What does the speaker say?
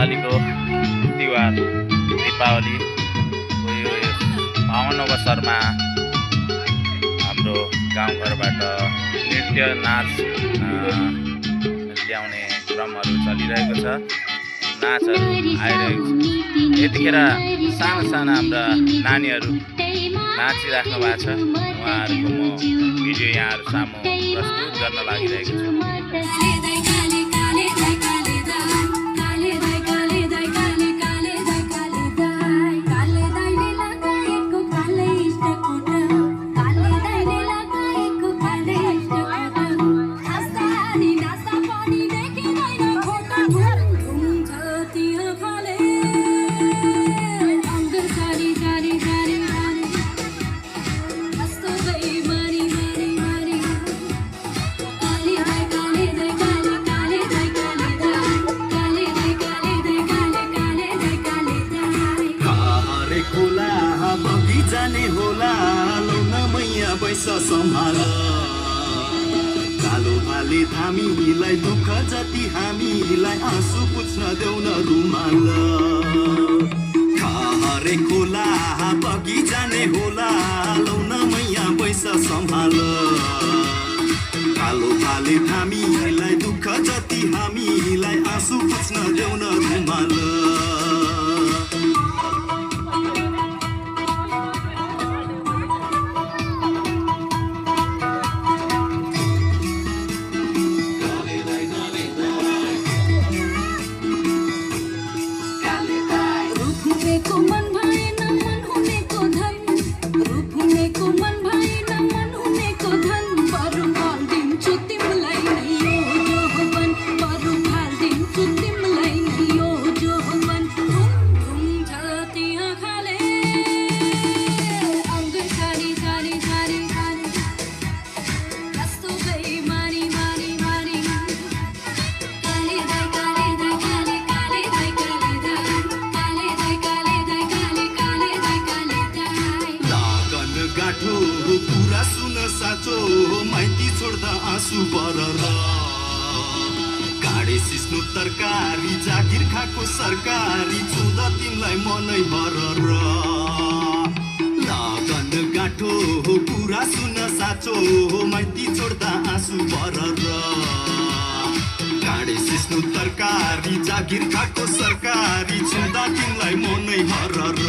नेपालीको तिहार दीपावलीको यो पावन अवसरमा हाम्रो गाउँघरबाट नृत्य नाच ल्याउने क्रमहरू चलिरहेको छ। नाचहरू आइरहेको छ। यतिखेर साना साना हाम्रा नानीहरू नाचिराख्नु भएको छ। उहाँहरूको म भिडियो यहाँहरू सामु प्रस्तुत गर्न लागिरहेको छु। जाने होला लौना मैया पैसा सम्हाल कालो भाले थामीलाई दुःख जति हामीलाई आँसु पुछ्न देऊ न रुमाल खहरे खोला बगी जाने होला लौना मैया पैसा सम्हाल कालो भाले थामीलाई दुःख जति हामीलाई आँसु पुछ्न देऊ न रुमाल पूरा सुन साँचो माइती छोड्दा आँसु बरर काँडे सिस्नु तरकारी जागिर खाको सरकारी छुँदा तिमीलाई मनै हरर लगन गाँठो पूरा सुन साँचो माइती छोड्दा आँसु बरर काँडे सिस्नु तरकारी जागिर खाको सरकारी छुँदा तिमीलाई मनै हरर